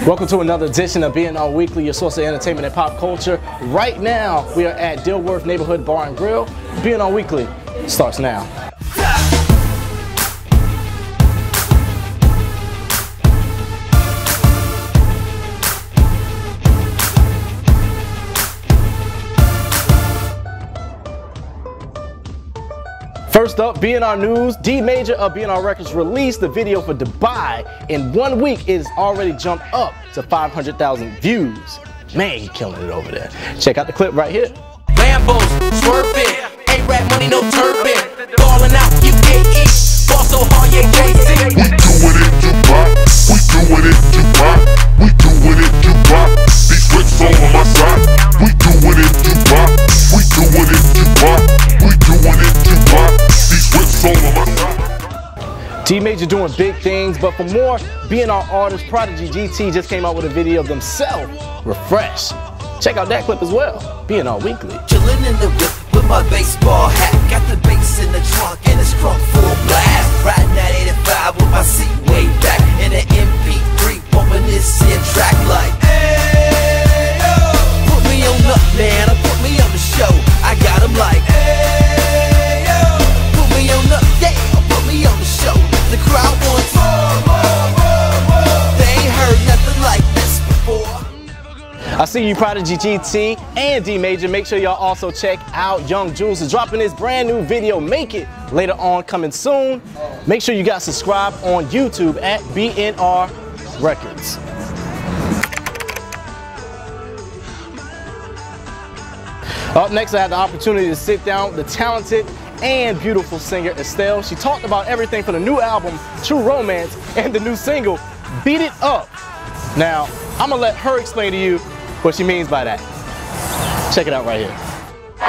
Welcome to another edition of BNR Weekly, your source of entertainment and pop culture. Right now, we are at Dilworth Neighborhood Bar and Grill. BNR Weekly starts now. First up, BNR News. D Major of BNR Records released the video for Dubai. In 1 week, it has already jumped up to 500,000 views. Man, he's killing it over there. Check out the clip right here. Lambos, swerving, A-rap money, no turban. Ballin' out, you can't eat. Ball so hard, yeah, Jay-Z. We do it in Dubai. We do it in Dubai. We do it in Dubai. These whips all on my side. We do it in Dubai. We do it in Dubai. We do it in Dubai. These whips all on my side. D Major doing big things, but for more BNR artists, Prodigy GT just came out with a video of themselves, Refresh. Check out that clip as well. BNR Weekly. Chillin' in the whip with my baseball hat. Got the bass in the trunk and it's crunk full blast. Riding that 85 with my seat way back. In an MP3 bumping this here track like, hey, yo. Put me on up, man, or put me on the show. I got 'em like, hey, yo. Put me on up, yeah, or put me on the show. The crowd wants more. They ain't heard nothing like this before. I see you, Prodigy GT and D Major. Make sure y'all also check out Young Jules is dropping his brand new video, Make It, later on, coming soon. Make sure you guys subscribe on YouTube at BNR Records. Up next, I had the opportunity to sit down with the talented and beautiful singer Estelle. She talked about everything from the new album, True Romance, and the new single, Beat It Up. Now, I'm gonna let her explain to you what she means by that. Check it out right here.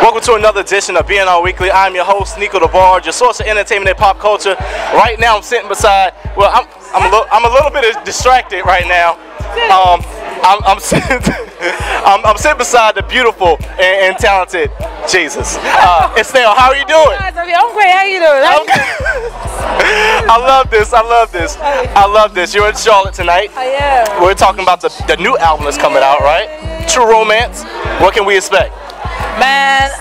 Welcome to another edition of BNR Weekly. I'm your host, Neiko Debarge, your source of entertainment and pop culture. Right now, I'm sitting beside, well, I'm a little bit distracted right now. I'm sitting beside the beautiful and talented Jesus. Estelle, how are you doing? I'm great. How you doing? I love this. I love this. I love this. You're in Charlotte tonight. I am. We're talking about the new album that's coming out, right? True Romance. What can we expect? Man,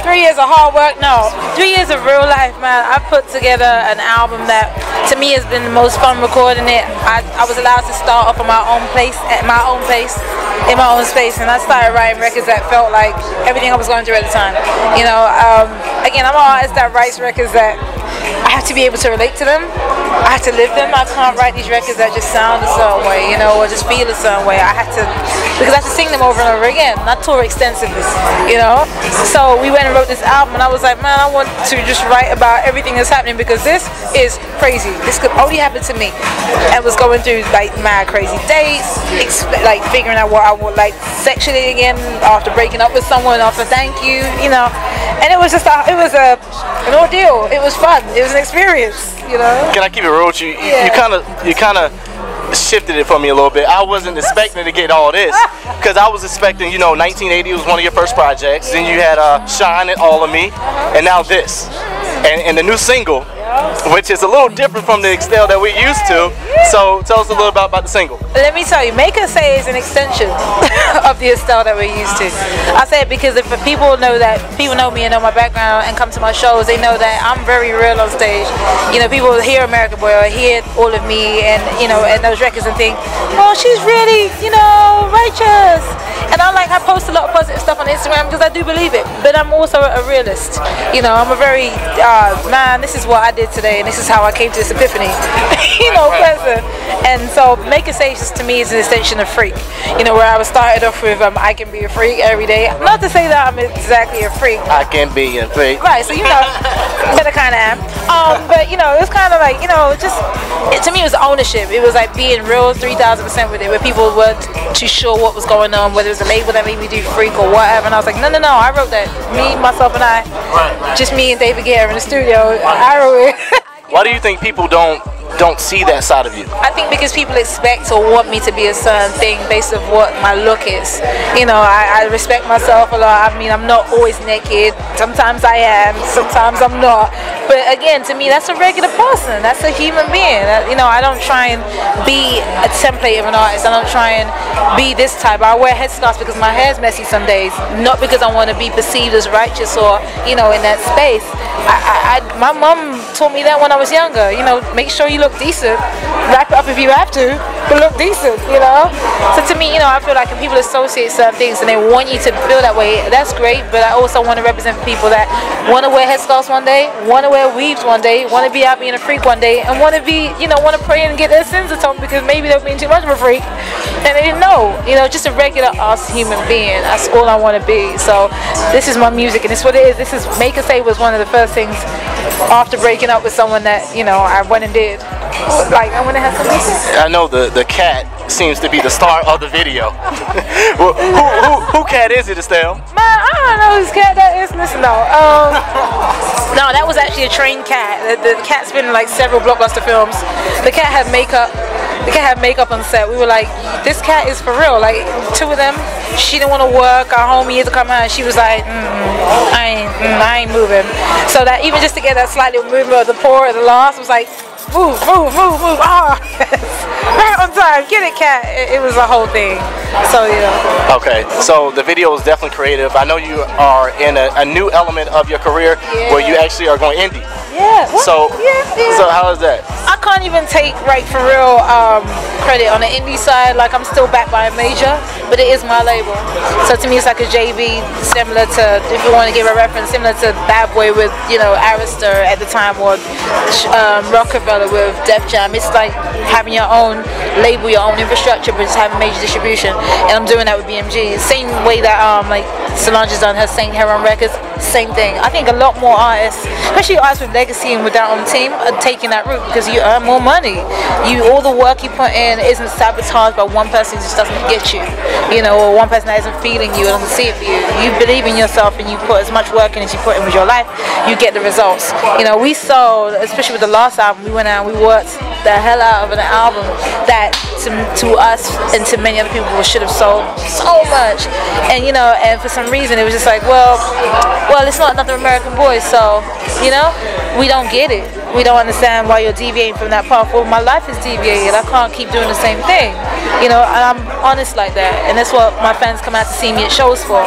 3 years of hard work. No, 3 years of real life, man. I put together an album that, to me, has been the most fun recording it. I was allowed to start off on my own place, at my own pace, in my own space, and I started writing records that felt like everything I was going through at the time. You know, again, I'm an artist that writes records that I have to be able to relate to them. I have to live them. I can't write these records that just sound a certain way, you know, or just feel a certain way. Because I have to sing them over and over again. And I tour extensively, you know. So we went and wrote this album, and I was like, man, I want to just write about everything that's happening because this is crazy. This could only happen to me. I was going through like mad crazy dates, like figuring out what I would like sexually again after breaking up with someone, after thank you, you know. And it was just an ordeal. It was fun. It was an experience, you know. Can I keep it real with you? You kind of shifted it for me a little bit. I wasn't expecting to get all this because I was expecting, you know, 1980 was one of your first projects. Then you had Shine and All of Me, and now this, and the new single, which is a little different from the Estelle that we're used to. So tell us a little about the single. Let me tell you, Make It Say is an extension of the Estelle that we're used to. I say it because if people know me and know my background and come to my shows, they know that I'm very real on stage. You know, people hear American Boy or hear all of me and, you know, and those records and think, oh, she's really, you know, righteous. And I post a lot of positive stuff on Instagram because I do believe it. But I'm also a realist. You know, I'm a very, man, this is what I did today and this is how I came to this epiphany. You know, person. And so Make It Say just to me is an extension of Freak. You know, where I was started off with I can be a freak every day. Not to say that I'm exactly a freak. I can be a freak. Right, so you know, but I kind of am. But you know, it was kind of like, you know, to me it was ownership. It was like being real 3,000% with it, where people weren't too sure what was going on, whether it was a label that made me do Freak or whatever. And I was like, no, I wrote that. Me, myself, and I. Just me and David Guerra in the studio. I wrote it. Why do you think people don't don't see that side of you? I think because people expect or want me to be a certain thing based on what my look is. You know, I respect myself a lot. I mean, I'm not always naked. Sometimes I am, sometimes I'm not. But again, to me, that's a regular person. That's a human being. You know, I don't try and be a template of an artist. I don't try and be this type. I wear headscarves because my hair's messy some days, not because I want to be perceived as righteous or, you know, in that space. My mom taught me that when I was younger. You know, make sure you look decent. Wrap it up if you have to, but look decent, you know? So to me, you know, I feel like when people associate certain things and they want you to feel that way, that's great, but I also want to represent people that want to wear headscarves one day, want to wear weaves one day, want to be out being a freak one day, and want to be, you know, want to pray and get their sins atoned because maybe they're being too much of a freak and they didn't know. You know, just a regular us human being. That's all I want to be. So this is my music, and it's what it is. This is Make Her Say was one of the first things after breaking up with someone that, you know, I went and did. Like, I want to have something to say. I know the cat seems to be the star of the video. Well, who cat is it, Estelle? Man, I don't know whose cat that is. Listen, no. No, that was actually a trained cat. The cat's been in like several blockbuster films. The cat had makeup. The cat had makeup on set. We were like, this cat is for real. Like, two of them. She didn't want to work. Our homie had to come out, and she was like, I ain't moving. So that even just to get that slight little movement of the paw at the last was like, move, move, move, move. Ah, right on time. Get it, cat. It was a whole thing. So yeah. Okay, so the video is definitely creative. I know you are in a new element of your career where you actually are going indie. Yeah. So, so how is that? I can't even take for real credit on the indie side. Like, I'm still backed by a major, but it is my label. So to me, it's like a JV, similar to, if you want to give a reference, similar to Bad Boy with, you know, Arista at the time, or Rockefeller with Def Jam. It's like having your own label, your own infrastructure, but just having major distribution. And I'm doing that with BMG. Same way that like Solange has done her Saint Heron Records. Same thing. I think a lot more artists, especially artists with legacy and with their own team, are taking that route because you earn more money. All the work you put in isn't sabotaged by one person who just doesn't get you, you know, or one person that isn't feeling you or doesn't see it for you. You believe in yourself and you put as much work in as you put in with your life, you get the results. You know, we sold, especially with the last album, we went out and we worked the hell out of an album that to us and to many other people should have sold so much. And you know, and for some reason it was just like, well, it's not another American Boy, so you know, we don't get it. We don't understand why you're deviating from that path. Well, my life is deviated. I can't keep doing the same thing, you know, and I'm honest like that, and that's what my fans come out to see me at shows for.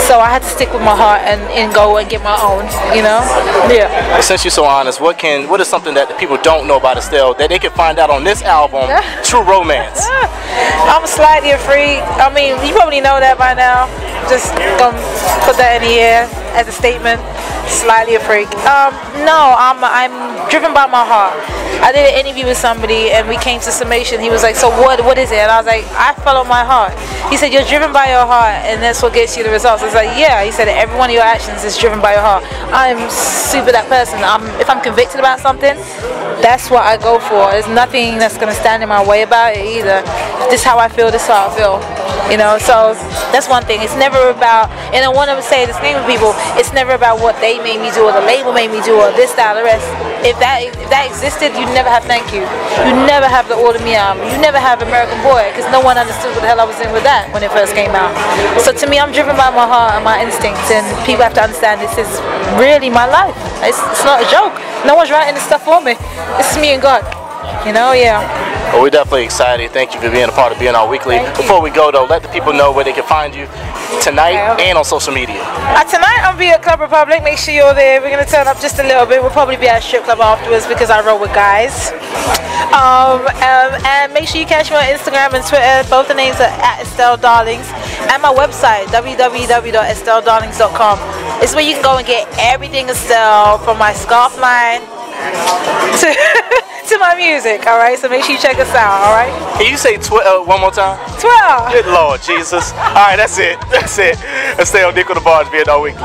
So I had to stick with my heart and go and get my own, you know. Yeah. Since you're so honest, what is something that the people don't know about Estelle that they can find out on this album, True Romance? I'm slightly a freak. I mean, you probably know that by now. Just gonna put that in the air as a statement. Slightly a freak. No, I'm driven by my heart. I did an interview with somebody and we came to summation. He was like, so what is it? And I was like, I follow my heart. He said, you're driven by your heart and that's what gets you the results. I was like, yeah. He said, every one of your actions is driven by your heart. I'm super that person. If I'm convicted about something, that's what I go for. There's nothing that's going to stand in my way about it either. This is how I feel, this is how I feel. You know, so that's one thing. It's never about, and I want to say this thing with people, it's never about what they made me do or the label made me do or this, that, or the rest. If that existed, you'd never have Thank You. You never have the Order Me album. You never have American Boy, because no one understood what the hell I was in with that when it first came out. So to me, I'm driven by my heart and my instincts, and people have to understand this is really my life. It's not a joke. No one's writing this stuff for me. This is me and God. You know, yeah. Well, we're definitely excited. Thank you for being a part of BNR Weekly. Before we go, though, let the people know where they can find you tonight and on social media. Tonight I'll be at Club Republic. Make sure you're there. We're going to turn up just a little bit. We'll probably be at a strip club afterwards because I roll with guys. And make sure you catch me on Instagram and Twitter. Both the names are at Estelle Darlings. And my website, www.estelledarlings.com. It's where you can go and get everything Estelle, from my scarf line to my music, alright? So make sure you check us out, alright? Can you say Twitter one more time? Twitter! Good Lord Jesus. Alright, that's it. That's it. Estelle, Neiko Debarge, BNR Weekly.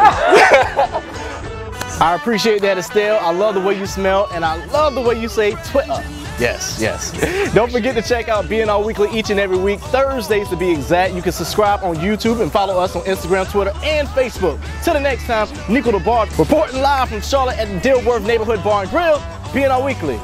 I appreciate that, Estelle. I love the way you smell, and I love the way you say Twitter. Yes, yes. Don't forget to check out BNR Weekly each and every week, Thursdays to be exact. You can subscribe on YouTube and follow us on Instagram, Twitter, and Facebook. Till the next time, Neiko Debarge reporting live from Charlotte at the Dilworth Neighborhood Bar and Grill, BNR Weekly.